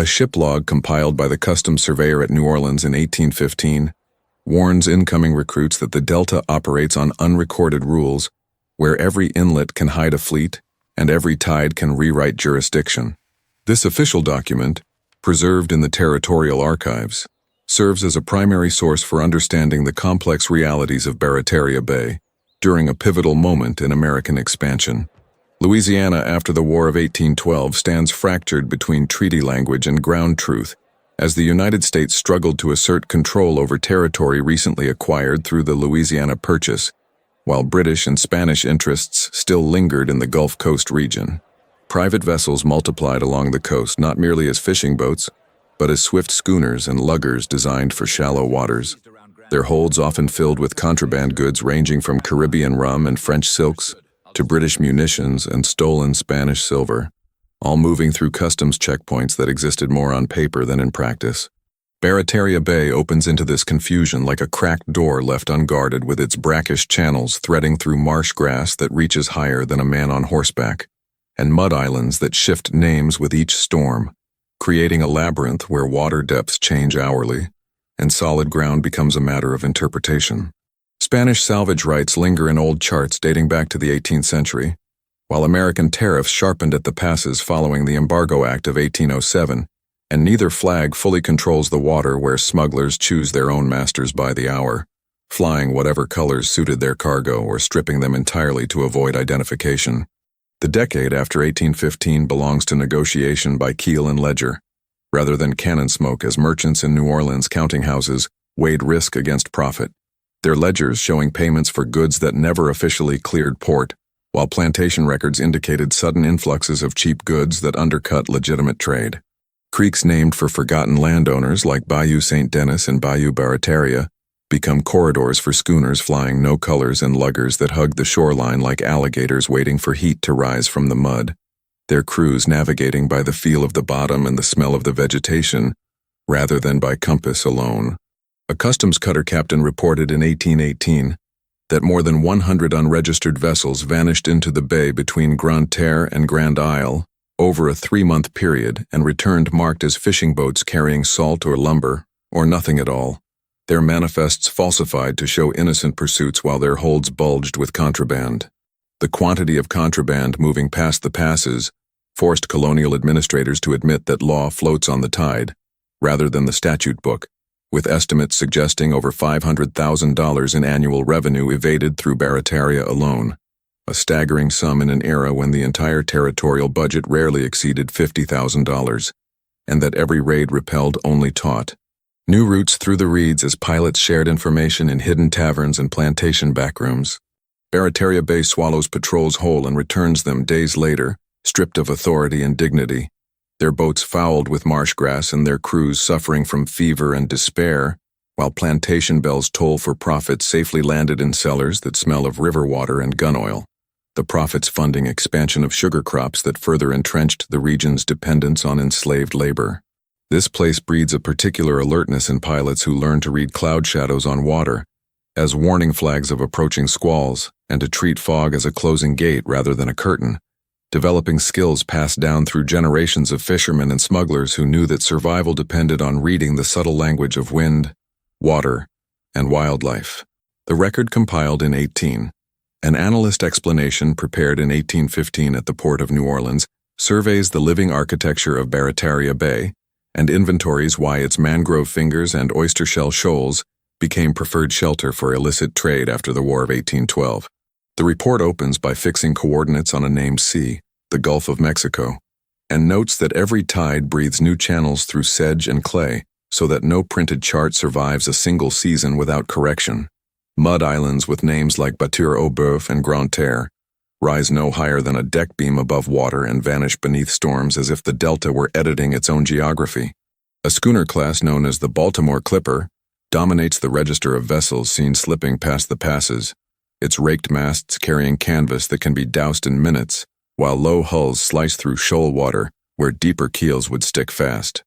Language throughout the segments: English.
A ship log compiled by the customs surveyor at New Orleans in 1815 warns incoming recruits that the Delta operates on unrecorded rules, where every inlet can hide a fleet and every tide can rewrite jurisdiction. This official document, preserved in the territorial archives, serves as a primary source for understanding the complex realities of Barataria Bay during a pivotal moment in American expansion. Louisiana after the War of 1812 stands fractured between treaty language and ground truth as the United States struggled to assert control over territory recently acquired through the Louisiana Purchase, while British and Spanish interests still lingered in the Gulf Coast region. Private vessels multiplied along the coast not merely as fishing boats, but as swift schooners and luggers designed for shallow waters, their holds often filled with contraband goods ranging from Caribbean rum and French silks to British munitions and stolen Spanish silver, all moving through customs checkpoints that existed more on paper than in practice. Barataria Bay opens into this confusion like a cracked door left unguarded, with its brackish channels threading through marsh grass that reaches higher than a man on horseback, and mud islands that shift names with each storm, creating a labyrinth where water depths change hourly, and solid ground becomes a matter of interpretation. Spanish salvage rights linger in old charts dating back to the 18th century, while American tariffs sharpened at the passes following the Embargo Act of 1807, and neither flag fully controls the water where smugglers choose their own masters by the hour, flying whatever colors suited their cargo or stripping them entirely to avoid identification. The decade after 1815 belongs to negotiation by keel and ledger, rather than cannon smoke, as merchants in New Orleans counting houses weighed risk against profit, their ledgers showing payments for goods that never officially cleared port, while plantation records indicated sudden influxes of cheap goods that undercut legitimate trade. Creeks named for forgotten landowners like Bayou St. Denis and Bayou Barataria become corridors for schooners flying no colors and luggers that hug the shoreline like alligators waiting for heat to rise from the mud, their crews navigating by the feel of the bottom and the smell of the vegetation, rather than by compass alone. A customs cutter captain reported in 1818 that more than 100 unregistered vessels vanished into the bay between Grande Terre and Grand Isle over a 3-month period and returned marked as fishing boats carrying salt or lumber, or nothing at all, their manifests falsified to show innocent pursuits while their holds bulged with contraband. The quantity of contraband moving past the passes forced colonial administrators to admit that law floats on the tide, rather than the statute book, with estimates suggesting over $500,000 in annual revenue evaded through Barataria alone, a staggering sum in an era when the entire territorial budget rarely exceeded $50,000, and that every raid repelled only taught. New routes through the reeds as pilots shared information in hidden taverns and plantation backrooms. Barataria Bay swallows patrols whole and returns them days later, stripped of authority and dignity, their boats fouled with marsh grass and their crews suffering from fever and despair, while plantation bells toll for profits safely landed in cellars that smell of river water and gun oil, the profits funding expansion of sugar crops that further entrenched the region's dependence on enslaved labor. This place breeds a particular alertness in pilots who learn to read cloud shadows on water as warning flags of approaching squalls and to treat fog as a closing gate rather than a curtain, developing skills passed down through generations of fishermen and smugglers who knew that survival depended on reading the subtle language of wind, water, and wildlife. The record compiled in an analyst explanation prepared in 1815 at the port of New Orleans surveys the living architecture of Barataria Bay and inventories why its mangrove fingers and oyster shell shoals became preferred shelter for illicit trade after the War of 1812. The report opens by fixing coordinates on a named sea, the Gulf of Mexico, and notes that every tide breathes new channels through sedge and clay so that no printed chart survives a single season without correction. Mud islands with names like Batur-au-Boeuf and Grande Terre rise no higher than a deck beam above water and vanish beneath storms as if the delta were editing its own geography. A schooner class known as the Baltimore Clipper dominates the register of vessels seen slipping past the passes, its raked masts carrying canvas that can be doused in minutes, while low hulls slice through shoal water where deeper keels would stick fast.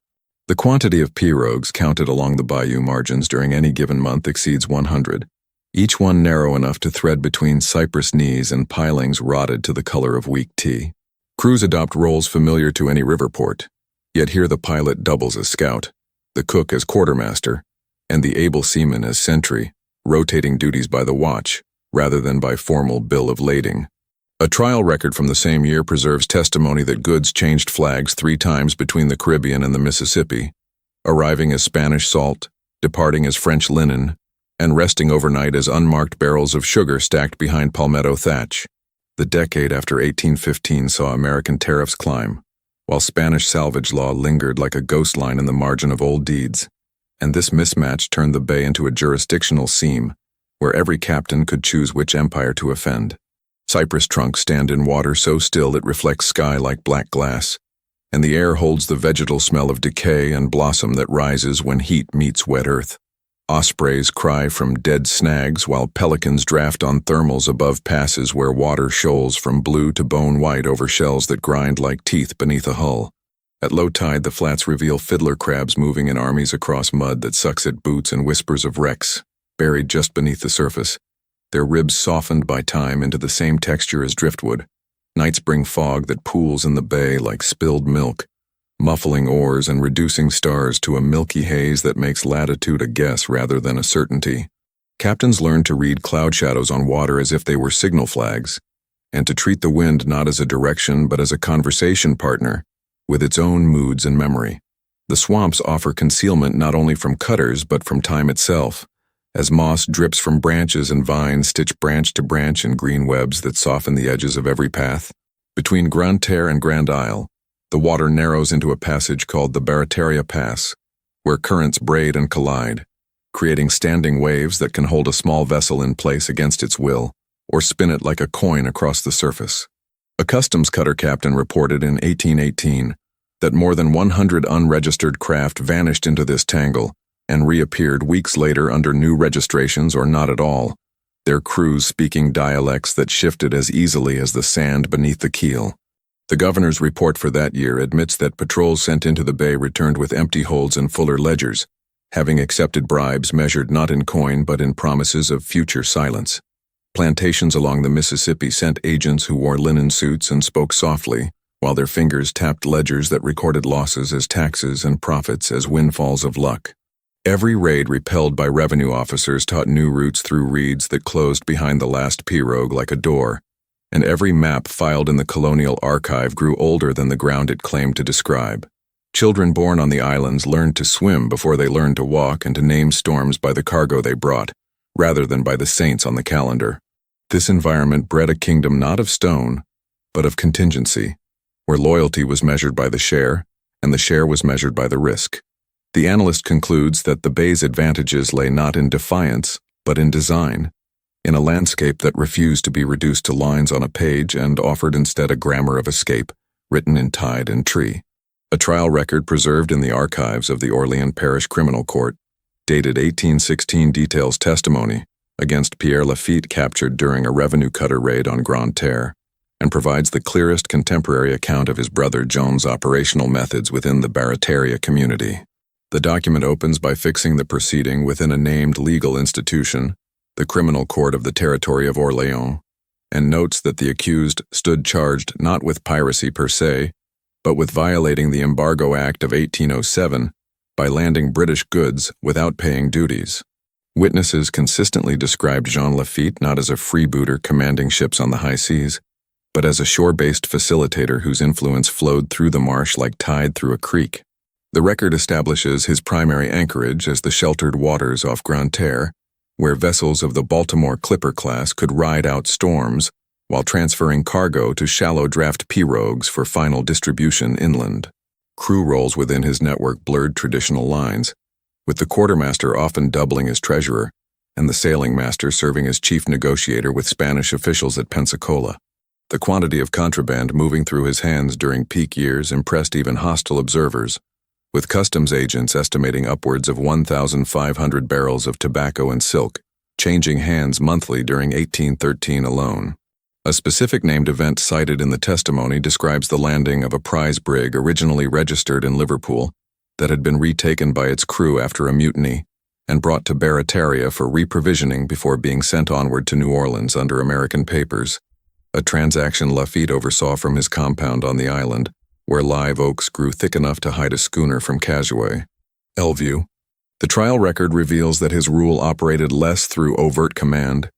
The quantity of pirogues counted along the bayou margins during any given month exceeds 100, each one narrow enough to thread between cypress knees and pilings rotted to the color of weak tea. Crews adopt roles familiar to any river port, Yet here the pilot doubles as scout, the cook as quartermaster, and the able seaman as sentry, rotating duties by the watch, rather than by formal bill of lading. A trial record from the same year preserves testimony that goods changed flags 3 times between the Caribbean and the Mississippi, arriving as Spanish salt, departing as French linen, and resting overnight as unmarked barrels of sugar stacked behind palmetto thatch. The decade after 1815 saw American tariffs climb, while Spanish salvage law lingered like a ghost line in the margin of old deeds, and this mismatch turned the bay into a jurisdictional seam, where every captain could choose which empire to offend. Cypress trunks stand in water so still it reflects sky like black glass, and the air holds the vegetal smell of decay and blossom that rises when heat meets wet earth. Ospreys cry from dead snags while pelicans draft on thermals above passes where water shoals from blue to bone white over shells that grind like teeth beneath a hull. At low tide, the flats reveal fiddler crabs moving in armies across mud that sucks at boots and whispers of wrecks, buried just beneath the surface, their ribs softened by time into the same texture as driftwood. Nights bring fog that pools in the bay like spilled milk, muffling oars and reducing stars to a milky haze that makes latitude a guess rather than a certainty. Captains learn to read cloud shadows on water as if they were signal flags, and to treat the wind not as a direction but as a conversation partner, with its own moods and memory. The swamps offer concealment not only from cutters but from time itself, as moss drips from branches and vines stitch branch to branch in green webs that soften the edges of every path. Between Grande Terre and Grand Isle, the water narrows into a passage called the Barataria Pass, where currents braid and collide, creating standing waves that can hold a small vessel in place against its will, or spin it like a coin across the surface. A customs cutter captain reported in 1818 that more than 100 unregistered craft vanished into this tangle and reappeared weeks later under new registrations or not at all, their crews speaking dialects that shifted as easily as the sand beneath the keel. The governor's report for that year admits that patrols sent into the bay returned with empty holds and fuller ledgers, having accepted bribes measured not in coin but in promises of future silence. Plantations along the Mississippi sent agents who wore linen suits and spoke softly, while their fingers tapped ledgers that recorded losses as taxes and profits as windfalls of luck. Every raid repelled by revenue officers taught new routes through reeds that closed behind the last pirogue like a door, and every map filed in the colonial archive grew older than the ground it claimed to describe. Children born on the islands learned to swim before they learned to walk and to name storms by the cargo they brought, rather than by the saints on the calendar. This environment bred a kingdom not of stone, but of contingency, where loyalty was measured by the share, and the share was measured by the risk. The analyst concludes that the bay's advantages lay not in defiance, but in design, in a landscape that refused to be reduced to lines on a page and offered instead a grammar of escape, written in tide and tree. A trial record preserved in the archives of the Orleans Parish Criminal Court, dated 1816, details testimony against Jean Lafitte captured during a revenue cutter raid on Grande Terre, and provides the clearest contemporary account of his brother Joan's operational methods within the Barataria community. The document opens by fixing the proceeding within a named legal institution, the Criminal Court of the Territory of Orleans, and notes that the accused stood charged not with piracy per se, but with violating the Embargo Act of 1807 by landing British goods without paying duties. Witnesses consistently described Jean Lafitte not as a freebooter commanding ships on the high seas, but as a shore-based facilitator whose influence flowed through the marsh like tide through a creek. The record establishes his primary anchorage as the sheltered waters off Grande Terre, where vessels of the Baltimore Clipper class could ride out storms while transferring cargo to shallow draft pirogues for final distribution inland. Crew roles within his network blurred traditional lines, with the quartermaster often doubling as treasurer and the sailing master serving as chief negotiator with Spanish officials at Pensacola. The quantity of contraband moving through his hands during peak years impressed even hostile observers, with customs agents estimating upwards of 1,500 barrels of tobacco and silk, changing hands monthly during 1813 alone. A specific named event cited in the testimony describes the landing of a prize brig originally registered in Liverpool that had been retaken by its crew after a mutiny and brought to Barataria for reprovisioning before being sent onward to New Orleans under American papers, a transaction Lafitte oversaw from his compound on the island, where live oaks grew thick enough to hide a schooner from Casuay. Elview. The trial record reveals that his rule operated less through overt command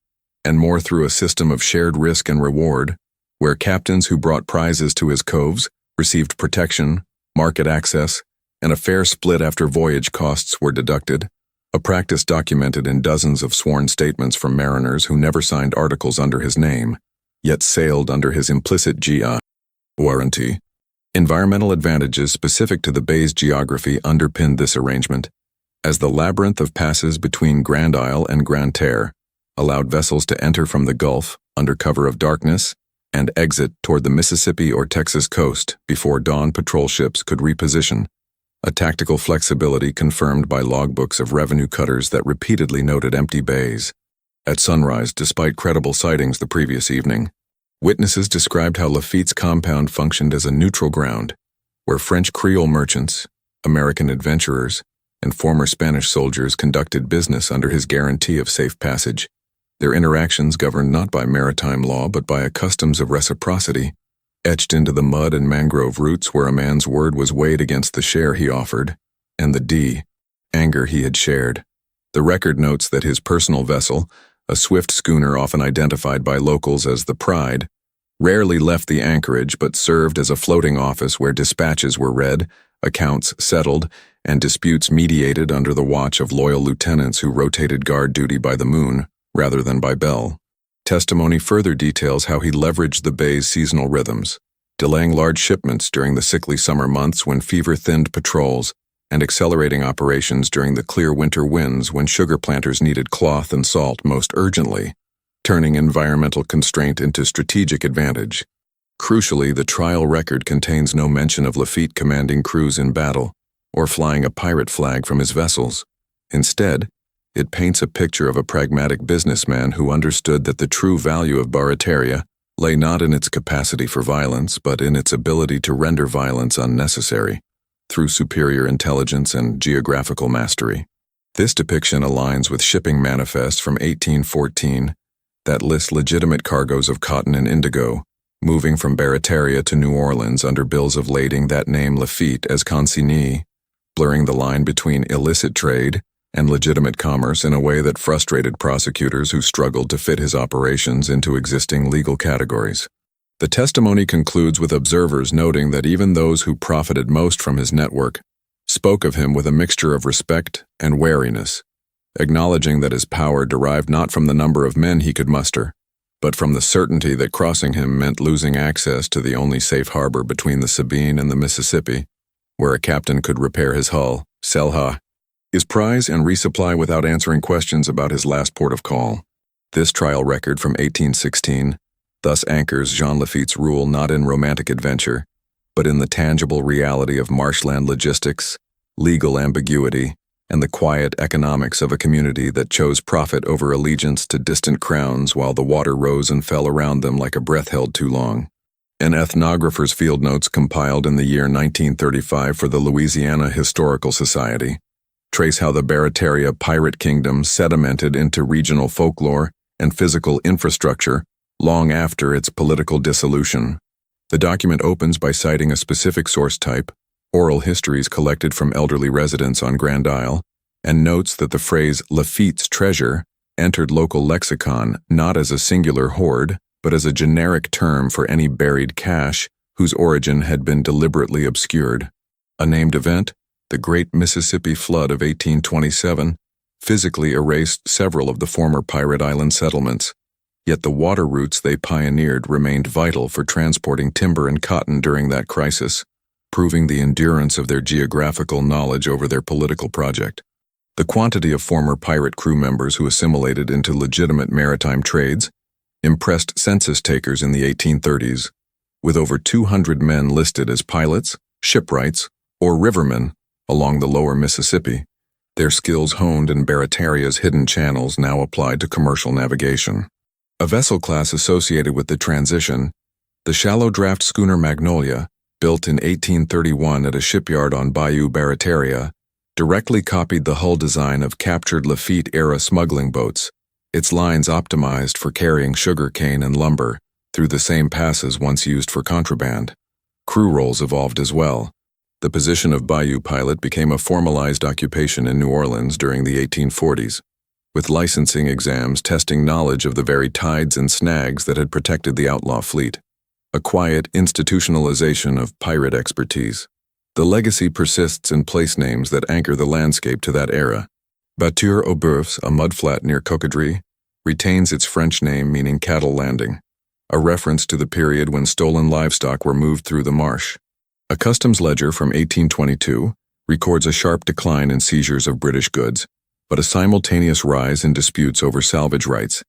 and more through a system of shared risk and reward, where captains who brought prizes to his coves received protection, market access, and a fair split after voyage costs were deducted, a practice documented in dozens of sworn statements from mariners who never signed articles under his name, yet sailed under his implicit GI warranty. Environmental advantages specific to the bay's geography underpinned this arrangement, as the labyrinth of passes between Grand Isle and Grande Terre allowed vessels to enter from the Gulf under cover of darkness and exit toward the Mississippi or Texas coast before dawn patrol ships could reposition, a tactical flexibility confirmed by logbooks of revenue cutters that repeatedly noted empty bays. At sunrise, despite credible sightings the previous evening, witnesses described how Lafitte's compound functioned as a neutral ground, where French Creole merchants, American adventurers, and former Spanish soldiers conducted business under his guarantee of safe passage, their interactions governed not by maritime law but by a customs of reciprocity, etched into the mud and mangrove roots where a man's word was weighed against the share he offered, and the anger he had shared. The record notes that his personal vessel, a swift schooner often identified by locals as the Pride, rarely left the anchorage but served as a floating office where dispatches were read, accounts settled, and disputes mediated under the watch of loyal lieutenants who rotated guard duty by the moon rather than by bell. Testimony further details how he leveraged the bay's seasonal rhythms, delaying large shipments during the sickly summer months when fever thinned patrols, and accelerating operations during the clear winter winds when sugar planters needed cloth and salt most urgently, turning environmental constraint into strategic advantage. Crucially, the trial record contains no mention of Lafitte commanding crews in battle or flying a pirate flag from his vessels. Instead, it paints a picture of a pragmatic businessman who understood that the true value of Barataria lay not in its capacity for violence but in its ability to render violence unnecessary, through superior intelligence and geographical mastery. This depiction aligns with Shipping Manifest from 1814 that lists legitimate cargoes of cotton and indigo, moving from Barataria to New Orleans under bills of lading that name Lafitte as consignee, blurring the line between illicit trade and legitimate commerce in a way that frustrated prosecutors who struggled to fit his operations into existing legal categories. The testimony concludes with observers noting that even those who profited most from his network spoke of him with a mixture of respect and wariness, acknowledging that his power derived not from the number of men he could muster, but from the certainty that crossing him meant losing access to the only safe harbor between the Sabine and the Mississippi, where a captain could repair his hull, sell his prize, and resupply without answering questions about his last port of call. This trial record from 1816 thus anchors Jean Lafitte's rule not in romantic adventure, but in the tangible reality of marshland logistics, legal ambiguity, and the quiet economics of a community that chose profit over allegiance to distant crowns while the water rose and fell around them like a breath held too long. An ethnographer's field notes compiled in the year 1935 for the Louisiana Historical Society trace how the Barataria pirate kingdom sedimented into regional folklore and physical infrastructure long after its political dissolution. The document opens by citing a specific source type, oral histories collected from elderly residents on Grand Isle, and notes that the phrase Lafitte's treasure entered local lexicon not as a singular hoard, but as a generic term for any buried cache whose origin had been deliberately obscured. A named event, the Great Mississippi Flood of 1827, physically erased several of the former pirate island settlements, yet the water routes they pioneered remained vital for transporting timber and cotton during that crisis, proving the endurance of their geographical knowledge over their political project. The quantity of former pirate crew members who assimilated into legitimate maritime trades impressed census takers in the 1830s, with over 200 men listed as pilots, shipwrights, or rivermen along the lower Mississippi, their skills honed in Barataria's hidden channels now applied to commercial navigation. A vessel class associated with the transition, the shallow draft schooner Magnolia, built in 1831 at a shipyard on Bayou Barataria, directly copied the hull design of captured Lafitte-era smuggling boats, its lines optimized for carrying sugar cane and lumber through the same passes once used for contraband. Crew roles evolved as well. The position of bayou pilot became a formalized occupation in New Orleans during the 1840s, with licensing exams testing knowledge of the very tides and snags that had protected the outlaw fleet. A quiet institutionalization of pirate expertise. The legacy persists in place names that anchor the landscape to that era. Batture aux Boeufs, a mudflat near Cocodrie, retains its French name meaning cattle landing, a reference to the period when stolen livestock were moved through the marsh. A customs ledger from 1822 records a sharp decline in seizures of British goods, but a simultaneous rise in disputes over salvage rights,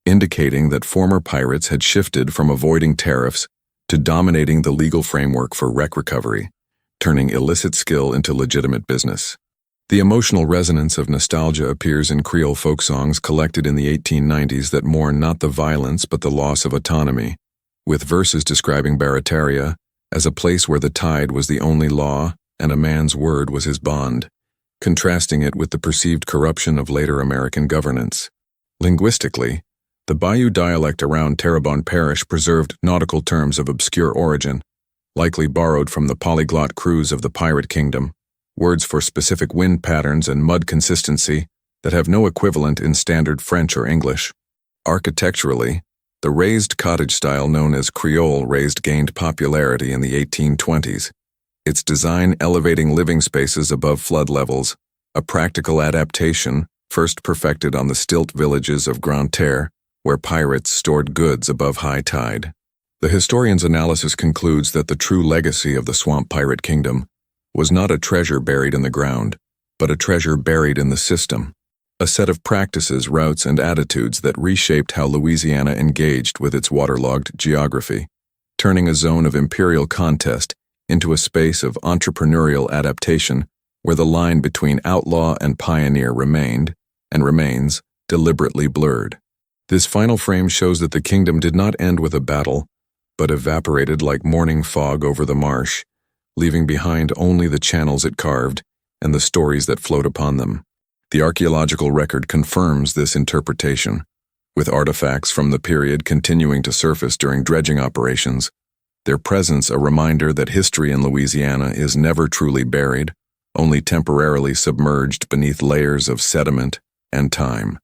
indicating that former pirates had shifted from avoiding tariffs to dominating the legal framework for wreck recovery, turning illicit skill into legitimate business. The emotional resonance of nostalgia appears in Creole folk songs collected in the 1890s that mourn not the violence but the loss of autonomy, with verses describing Barataria as a place where the tide was the only law and a man's word was his bond, contrasting it with the perceived corruption of later American governance. Linguistically, the Bayou dialect around Terrebonne Parish preserved nautical terms of obscure origin, likely borrowed from the polyglot crews of the Pirate Kingdom, words for specific wind patterns and mud consistency that have no equivalent in standard French or English. Architecturally, the raised cottage style known as Creole raised gained popularity in the 1820s, its design elevating living spaces above flood levels, a practical adaptation first perfected on the stilt villages of Grande Terre, where pirates stored goods above high tide. The historian's analysis concludes that the true legacy of the Swamp Pirate Kingdom was not a treasure buried in the ground, but a treasure buried in the system, a set of practices, routes, and attitudes that reshaped how Louisiana engaged with its waterlogged geography, turning a zone of imperial contest into a space of entrepreneurial adaptation where the line between outlaw and pioneer remained, and remains, deliberately blurred. This final frame shows that the kingdom did not end with a battle, but evaporated like morning fog over the marsh, leaving behind only the channels it carved and the stories that float upon them. The archaeological record confirms this interpretation, with artifacts from the period continuing to surface during dredging operations, their presence a reminder that history in Louisiana is never truly buried, only temporarily submerged beneath layers of sediment and time.